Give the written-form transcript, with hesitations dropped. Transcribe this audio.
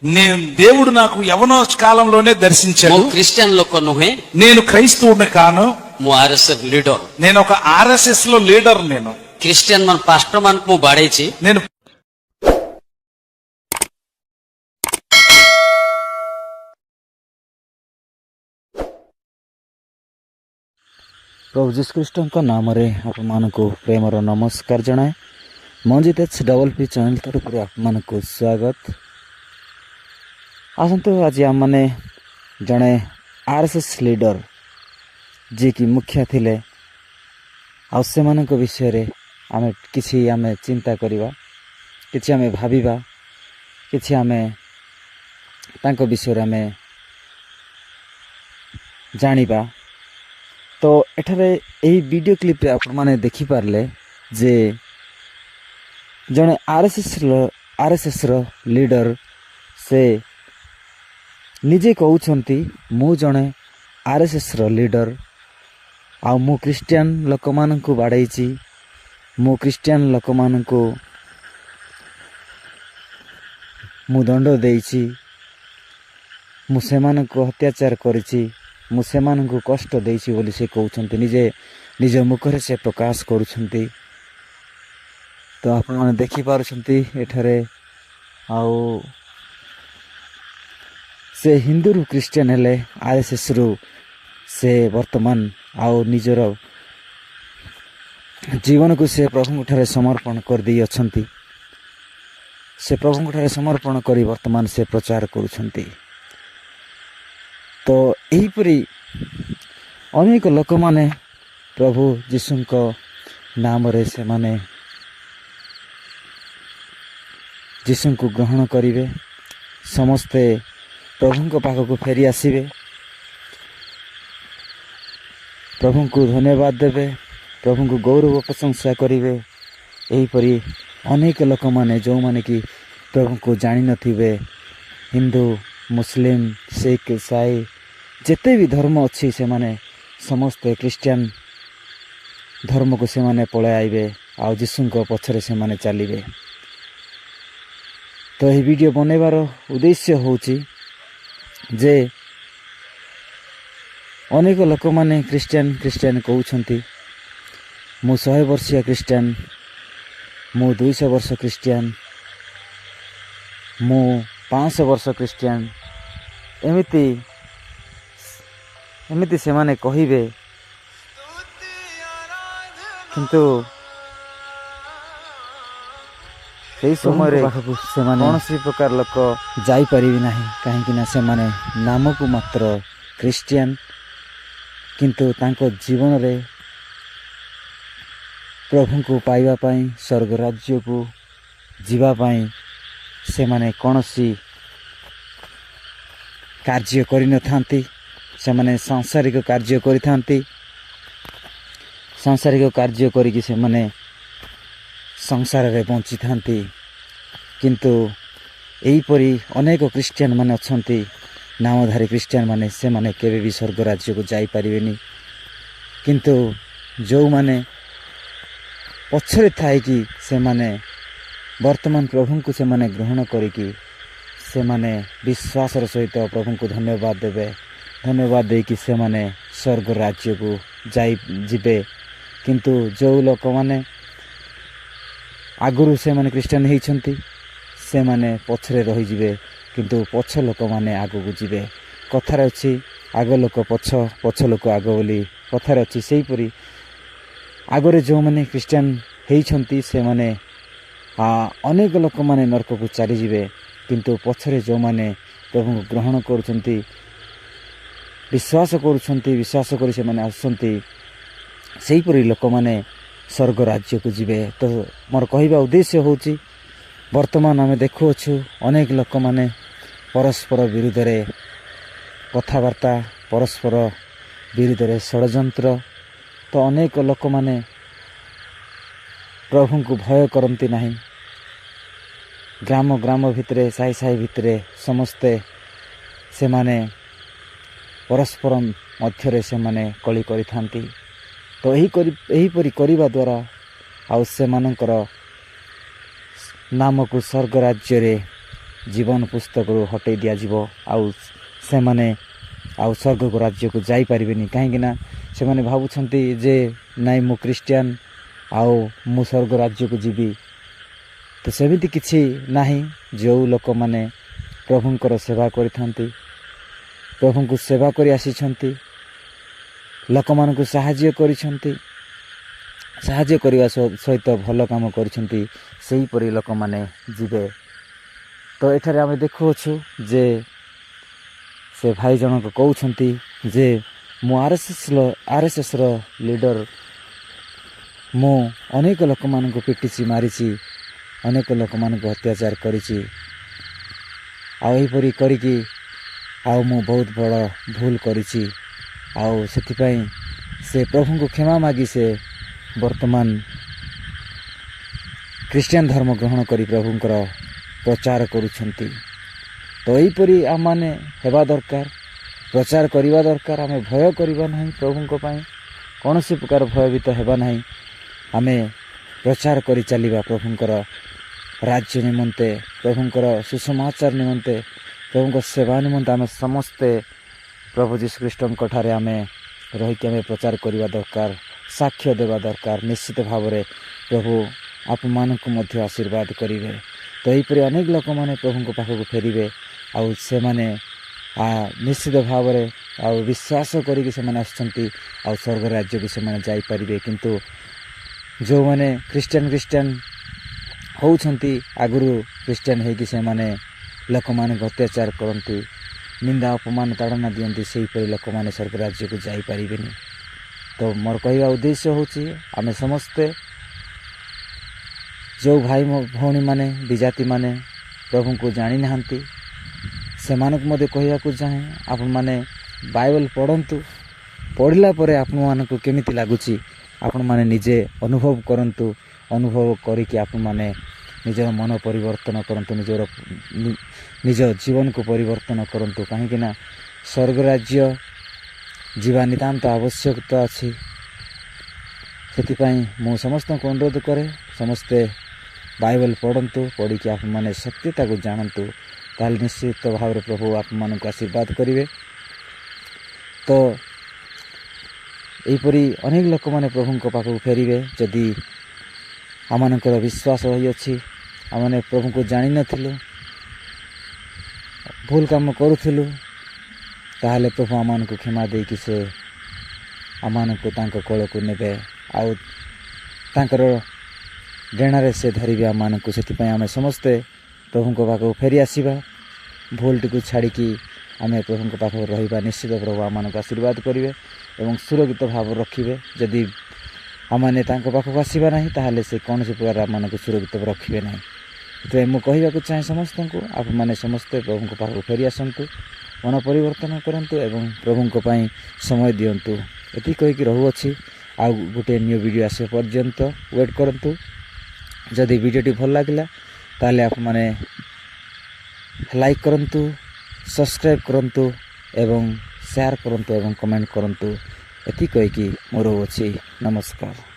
నేను దేవుడు నాకు యవన కాలంలోనే దర్శించాడు. ମୁଁ ଖ୍ରୀଷ୍ଟିଆନ ଲୋକ ନୁହେଁ, నేను క్రైస్తవుని కాను, ମୁଁ ଆରଏସଏଫ ଲିଡର। నేను ఒక ఆర్ఎస్ఎస్ లో లీడర్. నేను ଖ୍ରୀଷ୍ଟିଆନ ମାନ ପାଷ୍ଟର ମାନଙ୍କୁ ମୁଁ ବାଡେଇଛି। నేను प्रभु जीशु ख्रीष्टଙ୍କ ନାମରେ ଆପଣମାନଙ୍କୁ ପ୍ରେମର ନମସ୍କାର ଜଣାଏ। ମଞ୍ଜିତ ଡବଲ ଚ୍ୟାନେଲ ତରଫରୁ ଆପଣମାନଙ୍କୁ ସ୍ୱାଗତ। ଆସନ୍ତୁ ଆଜି ଆମମାନେ ଜଣେ ଆର୍ଏସ୍ଏସ୍ ଲିଡର ଯିଏକି ମୁଖିଆ ଥିଲେ, ଆଉ ସେମାନଙ୍କ ବିଷୟରେ ଆମେ ଚିନ୍ତା କରିବା, କିଛି ଆମେ ଭାବିବା, କିଛି ଆମେ ତାଙ୍କ ବିଷୟରେ ଆମେ ଜାଣିବା। ତ ଏଠାରେ ଏହି ଭିଡ଼ିଓ କ୍ଲିପ୍ରେ ଆପଣମାନେ ଦେଖିପାରିଲେ ଯେ ଜଣେ ଆର୍ଏସ୍ଏସ୍ର ଲିଡର ସେ ନିଜେ କହୁଛନ୍ତି, ମୁଁ ଜଣେ ଆର୍ଏସ୍ଏସ୍ର ଲିଡର, ଆଉ ମୁଁ ଖ୍ରୀଷ୍ଟିଆନ ଲୋକମାନଙ୍କୁ ବାଡ଼େଇଛି, ମୁଁ ଖ୍ରୀଷ୍ଟିଆନ ଲୋକମାନଙ୍କୁ ମୁଁ ଦଣ୍ଡ ଦେଇଛି, ମୁଁ ସେମାନଙ୍କୁ ଅତ୍ୟାଚାର କରିଛି, ମୁଁ ସେମାନଙ୍କୁ କଷ୍ଟ ଦେଇଛି ବୋଲି ସେ କହୁଛନ୍ତି। ନିଜ ମୁଖରେ ସେ ପ୍ରକାଶ କରୁଛନ୍ତି। ତ ଆପଣମାନେ ଦେଖିପାରୁଛନ୍ତି ଏଠାରେ, ଆଉ ସେ ହିନ୍ଦୁରୁ ଖ୍ରୀଷ୍ଟିଆନ ହେଲେ, ଆର୍ଏସ୍ଏସ୍ରୁ ସେ ବର୍ତ୍ତମାନ ଆଉ ନିଜର ଜୀବନକୁ ସେ ପ୍ରଭୁଙ୍କଠାରେ ସମର୍ପଣ କରିଦେଇଅଛନ୍ତି। ସେ ପ୍ରଭୁଙ୍କଠାରେ ସମର୍ପଣ କରି ବର୍ତ୍ତମାନ ସେ ପ୍ରଚାର କରୁଛନ୍ତି। ତ ଏହିପରି ଅନେକ ଲୋକମାନେ ପ୍ରଭୁ ଯୀଶୁଙ୍କ ନାମରେ ସେମାନେ ଯୀଶୁଙ୍କୁ ଗ୍ରହଣ କରିବେ, ସମସ୍ତେ ପ୍ରଭୁଙ୍କ ପାଖକୁ ଫେରି ଆସିବେ, ପ୍ରଭୁଙ୍କୁ ଧନ୍ୟବାଦ ଦେବେ, ପ୍ରଭୁଙ୍କୁ ଗୌରବ ପ୍ରଶଂସା କରିବେ। ଏହିପରି ଅନେକ ଲୋକମାନେ ଯେଉଁମାନେ କି ପ୍ରଭୁଙ୍କୁ ଜାଣିନଥିବେ, ହିନ୍ଦୁ, ମୁସଲିମ, ଶିଖ, ଇସାଇ ଯେତେ ବି ଧର୍ମ ଅଛି, ସେମାନେ ସମସ୍ତେ ଖ୍ରୀଷ୍ଟିଆନ ଧର୍ମକୁ ସେମାନେ ପଳାଇ ଆଇବେ, ଆଉ ଯୀଶୁଙ୍କ ପଛରେ ସେମାନେ ଚାଲିବେ। ତ ଏହି ଭିଡ଼ିଓ ବନେଇବାର ଉଦ୍ଦେଶ୍ୟ ହେଉଛି ଯେ ଅନେକ ଲୋକମାନେ ଖ୍ରୀଷ୍ଟିଆନ କହୁଛନ୍ତି, ମୁଁ 100 ବର୍ଷିଆ ଖ୍ରୀଷ୍ଟିଆନ, ମୁଁ 200 ବର୍ଷ ଖ୍ରୀଷ୍ଟିଆନ, ମୁଁ 500 ବର୍ଷ ଖ୍ରୀଷ୍ଟିଆନ, ଏମିତି ସେମାନେ କହିବେ। କିନ୍ତୁ ସେହି ସମୟରେ ପାଖକୁ ସେମାନେ କୌଣସି ପ୍ରକାର ଲୋକ ଯାଇପାରିବେ ନାହିଁ, କାହିଁକିନା ସେମାନେ ନାମକୁ ମାତ୍ର ଖ୍ରୀଷ୍ଟିଆନ, କିନ୍ତୁ ତାଙ୍କ ଜୀବନରେ ପ୍ରଭୁଙ୍କୁ ପାଇବା ପାଇଁ, ସ୍ୱର୍ଗ ରାଜ୍ୟକୁ ଯିବା ପାଇଁ ସେମାନେ କୌଣସି କାର୍ଯ୍ୟ କରିନଥାନ୍ତି। ସେମାନେ ସାଂସାରିକ କାର୍ଯ୍ୟ କରିଥାନ୍ତି। ସାଂସାରିକ କାର୍ଯ୍ୟ କରିକି ସେମାନେ ସଂସାରରେ ବଞ୍ଚିଥାନ୍ତି। କିନ୍ତୁ ଏହିପରି ଅନେକ ଖ୍ରୀଷ୍ଟିଆନ ମାନେ ଅଛନ୍ତି, ନାମଧାରୀ ଖ୍ରୀଷ୍ଟିଆନ ମାନେ, ସେମାନେ କେବେ ବି ସ୍ୱର୍ଗ ରାଜ୍ୟକୁ ଯାଇପାରିବେନି। କିନ୍ତୁ ଯେଉଁମାନେ ପଛରେ ଥାଇକି ସେମାନେ ବର୍ତ୍ତମାନ ପ୍ରଭୁଙ୍କୁ ସେମାନେ ଗ୍ରହଣ କରିକି ସେମାନେ ବିଶ୍ୱାସର ସହିତ ପ୍ରଭୁଙ୍କୁ ଧନ୍ୟବାଦ ଦେବେ, ଧନ୍ୟବାଦ ଦେଇକି ସେମାନେ ସ୍ୱର୍ଗ ରାଜ୍ୟକୁ ଯିବେ। କିନ୍ତୁ ଯେଉଁ ଲୋକମାନେ ଆଗରୁ ସେମାନେ ଖ୍ରୀଷ୍ଟିଆନ ହେଇଛନ୍ତି, ସେମାନେ ପଛରେ ରହିଯିବେ, କିନ୍ତୁ ପଛ ଲୋକମାନେ ଆଗକୁ ଯିବେ। କଥାରେ ଅଛି, ଆଗ ଲୋକ ପଛ, ପଛ ଲୋକ ଆଗ ବୋଲି କଥାରେ ଅଛି। ସେହିପରି ଆଗରେ ଯେଉଁମାନେ ଖ୍ରୀଷ୍ଟିଆନ ହେଇଛନ୍ତି, ସେମାନେ ଅନେକ ଲୋକମାନେ ନରକକୁ ଚାଲିଯିବେ, କିନ୍ତୁ ପଛରେ ଯେଉଁମାନେ ପ୍ରଭୁଙ୍କୁ ଗ୍ରହଣ କରୁଛନ୍ତି, ବିଶ୍ୱାସ କରି ସେମାନେ ଆସୁଛନ୍ତି, ସେହିପରି ଲୋକମାନେ ସ୍ୱର୍ଗ ରାଜ୍ୟକୁ ଯିବେ। ତ ମୋର କହିବା ଉଦ୍ଦେଶ୍ୟ ହେଉଛି, ବର୍ତ୍ତମାନ ଆମେ ଦେଖୁଅଛୁ ଅନେକ ଲୋକମାନେ ପରସ୍ପର ବିରୁଦ୍ଧରେ କଥାବାର୍ତ୍ତା, ପରସ୍ପର ବିରୁଦ୍ଧରେ ଷଡ଼ଯନ୍ତ୍ର। ତ ଅନେକ ଲୋକମାନେ ପ୍ରଭୁଙ୍କୁ ଭୟ କରନ୍ତି ନାହିଁ। ଗ୍ରାମ ଭିତରେ, ସାହି ଭିତରେ ସମସ୍ତେ ସେମାନେ ପରସ୍ପର ମଧ୍ୟରେ ସେମାନେ କଳି କରିଥାନ୍ତି। ତ ଏହିପରି କରିବା ଦ୍ୱାରା ଆଉ ସେମାନଙ୍କର ନାମକୁ ସ୍ୱର୍ଗ ରାଜ୍ୟରେ ଜୀବନ ପୁସ୍ତକରୁ ହଟେଇ ଦିଆଯିବ ଆଉ ସେମାନେ ଆଉ ସ୍ୱର୍ଗ ରାଜ୍ୟକୁ ଯାଇପାରିବେନି। କାହିଁକିନା ସେମାନେ ଭାବୁଛନ୍ତି ଯେ ନାଇଁ ମୁଁ ଖ୍ରୀଷ୍ଟିଆନ ଆଉ ମୁଁ ସ୍ୱର୍ଗ ରାଜ୍ୟକୁ ଯିବି। ତ ସେମିତି କିଛି ନାହିଁ। ଯେଉଁ ଲୋକମାନେ ପ୍ରଭୁଙ୍କର ସେବା କରିଥାନ୍ତି, ପ୍ରଭୁଙ୍କୁ ସେବା କରି ଆସିଛନ୍ତି, ଲୋକମାନଙ୍କୁ ସାହାଯ୍ୟ କରିଛନ୍ତି, ସାହାଯ୍ୟ କରିବା ସହିତ ଭଲ କାମ କରିଛନ୍ତି, ସେହିପରି ଲୋକମାନେ ଯିବେ। ତ ଏଠାରେ ଆମେ ଦେଖୁଅଛୁ ଯେ ସେ ଭାଇ ଜଣକ କହୁଛନ୍ତି ଯେ ମୁଁ RSSର ଲିଡର, ମୁଁ ଅନେକ ଲୋକମାନଙ୍କୁ ପିଟିଛି, ମାରିଛି, ଅନେକ ଲୋକମାନଙ୍କୁ ଅତ୍ୟାଚାର କରିଛି, ଆଉ ଏହିପରି କରିକି ଆଉ ମୁଁ ବହୁତ ବଡ଼ ଭୁଲ କରିଛି। ଆଉ ସେଥିପାଇଁ ସେ ପ୍ରଭୁଙ୍କୁ କ୍ଷମା ମାଗି ସେ ବର୍ତ୍ତମାନ ଖ୍ରୀଷ୍ଟିଆନ ଧର୍ମ ଗ୍ରହଣ କରି ପ୍ରଭୁଙ୍କର ପ୍ରଚାର କରୁଛନ୍ତି। ତ ଏହିପରି ଆମମାନେ ହେବା ଦରକାର, ପ୍ରଚାର କରିବା ଦରକାର। ଆମେ ଭୟ କରିବା ନାହିଁ, ପ୍ରଭୁଙ୍କ ପାଇଁ କୌଣସି ପ୍ରକାର ଭୟଭୀତ ହେବା ନାହିଁ। ଆମେ ପ୍ରଚାର କରି ଚାଲିବା ପ୍ରଭୁଙ୍କର ରାଜ୍ୟ ନିମନ୍ତେ, ପ୍ରଭୁଙ୍କର ସୁସମାଚାର ନିମନ୍ତେ, ପ୍ରଭୁଙ୍କ ସେବା ନିମନ୍ତେ ଆମେ ସମସ୍ତେ ପ୍ରଭୁ ଯୀଶୁଖ୍ରୀଷ୍ଟଙ୍କ ଠାରେ ଆମେ ରହିକି ଆମେ ପ୍ରଚାର କରିବା ଦରକାର, ସାକ୍ଷ୍ୟ ଦେବା ଦରକାର। ନିଶ୍ଚିତ ଭାବରେ ପ୍ରଭୁ ଆପଣମାନଙ୍କୁ ମଧ୍ୟ ଆଶୀର୍ବାଦ କରିବେ। ତ ଏହିପରି ଅନେକ ଲୋକମାନେ ପ୍ରଭୁଙ୍କ ପାଖକୁ ଫେରିବେ ଆଉ ସେମାନେ ନିଶ୍ଚିତ ଭାବରେ ଆଉ ବିଶ୍ୱାସ କରିକି ସେମାନେ ଆସିଛନ୍ତି ଆଉ ସ୍ୱର୍ଗ ରାଜ୍ୟକୁ ସେମାନେ ଯାଇପାରିବେ। କିନ୍ତୁ ଯେଉଁମାନେ ଖ୍ରୀଷ୍ଟିଆନ ହେଉଛନ୍ତି, ଆଗରୁ ଖ୍ରୀଷ୍ଟିଆନ ହେଇକି ସେମାନେ ଲୋକମାନଙ୍କୁ ଅତ୍ୟାଚାର କରନ୍ତି, ନିନ୍ଦା ଅପମାନ ତାଡ଼ନା ଦିଅନ୍ତି, ସେହିପରି ଲୋକମାନେ ସ୍ୱର୍ଗ ରାଜ୍ୟକୁ ଯାଇପାରିବେନି। ତ ମୋର କହିବା ଉଦ୍ଦେଶ୍ୟ ହେଉଛି ଆମେ ସମସ୍ତେ ଯେଉଁ ଭାଇ ଭଉଣୀମାନେ ବିଜାତିମାନେ ପ୍ରଭୁଙ୍କୁ ଜାଣିନାହାନ୍ତି, ସେମାନଙ୍କୁ ମଧ୍ୟ କହିବାକୁ ଚାହେଁ ଆପଣମାନେ ବାଇବଲ ପଢ଼ନ୍ତୁ। ପଢ଼ିଲା ପରେ ଆପଣମାନଙ୍କୁ କେମିତି ଲାଗୁଛି ଆପଣମାନେ ନିଜେ ଅନୁଭବ କରନ୍ତୁ। ଅନୁଭବ କରିକି ଆପଣମାନେ ନିଜର ମନ ପରିବର୍ତ୍ତନ କରନ୍ତୁ, ନିଜ ଜୀବନକୁ ପରିବର୍ତ୍ତନ କରନ୍ତୁ। କାହିଁକିନା ସ୍ୱର୍ଗ ରାଜ୍ୟ ଯିବା ନିତାନ୍ତ ଆବଶ୍ୟକତା ଅଛି। ସେଥିପାଇଁ ମୁଁ ସମସ୍ତଙ୍କୁ ଅନୁରୋଧ କରେ, ସମସ୍ତେ ବାଇବଲ ପଢ଼ନ୍ତୁ, ପଢ଼ିକି ଆପଣମାନେ ସତ୍ୟତାକୁ ଜାଣନ୍ତୁ। ତାହେଲେ ନିଶ୍ଚିତ ଭାବରେ ପ୍ରଭୁ ଆପଣମାନଙ୍କୁ ଆଶୀର୍ବାଦ କରିବେ। ତ ଏହିପରି ଅନେକ ଲୋକମାନେ ପ୍ରଭୁଙ୍କ ପାଖକୁ ଫେରିବେ। ଯଦି ଆମମାନଙ୍କର ବିଶ୍ୱାସ ରହିଅଛି, ଆମମାନେ ପ୍ରଭୁଙ୍କୁ ଜାଣିନଥିଲୁ, ଭୁଲ କାମ କରୁଥିଲୁ, ତାହେଲେ ପ୍ରଭୁ ଆମମାନଙ୍କୁ କ୍ଷମା ଦେଇକି ସେ ଆମମାନଙ୍କୁ ତାଙ୍କ କୋଳକୁ ନେବେ ଆଉ ତାଙ୍କର ଡେଣାରେ ସେ ଧରିବେ ଆମମାନଙ୍କୁ। ସେଥିପାଇଁ ଆମେ ସମସ୍ତେ ପ୍ରଭୁଙ୍କ ପାଖକୁ ଫେରି ଆସିବା, ଭୁଲଟିକୁ ଛାଡ଼ିକି ଆମେ ପ୍ରଭୁଙ୍କ ପାଖରେ ରହିବା। ନିଶ୍ଚିତ ପ୍ରଭୁ ଆମମାନଙ୍କୁ ଆଶୀର୍ବାଦ କରିବେ ଏବଂ ସୁରକ୍ଷିତ ଭାବରେ ରଖିବେ। ଯଦି ଆମମାନେ ତାଙ୍କ ପାଖକୁ ଆସିବା ନାହିଁ, ତାହେଲେ ସେ କୌଣସି ପ୍ରକାର ଆମମାନଙ୍କୁ ସୁରକ୍ଷିତ ରଖିବେ ନାହିଁ। ସେଥିପାଇଁ ମୁଁ କହିବାକୁ ଚାହେଁ ସମସ୍ତଙ୍କୁ, ଆପଣମାନେ ସମସ୍ତେ ପ୍ରଭୁଙ୍କ ପାଖକୁ ଫେରି ଆସନ୍ତୁ, ମନ ପରିବର୍ତ୍ତନ କରନ୍ତୁ ଏବଂ ପ୍ରଭୁଙ୍କ ପାଇଁ ସମୟ ଦିଅନ୍ତୁ। ଏତିକି କହିକି ରହୁଅଛି। ଆଉ ଗୋଟିଏ ନ୍ୟୁ ଭିଡ଼ିଓ ଆସିବା ପର୍ଯ୍ୟନ୍ତ ୱେଟ୍ କରନ୍ତୁ। ଯଦି ଭିଡ଼ିଓଟି ଭଲ ଲାଗିଲା ତାହେଲେ ଆପଣମାନେ ଲାଇକ୍ କରନ୍ତୁ, ସବସ୍କ୍ରାଇବ୍ କରନ୍ତୁ ଏବଂ ସେୟାର କରନ୍ତୁ ଏବଂ କମେଣ୍ଟ କରନ୍ତୁ। ଏତିକି କହିକି ମୁଁ ରହୁଅଛି। ନମସ୍କାର।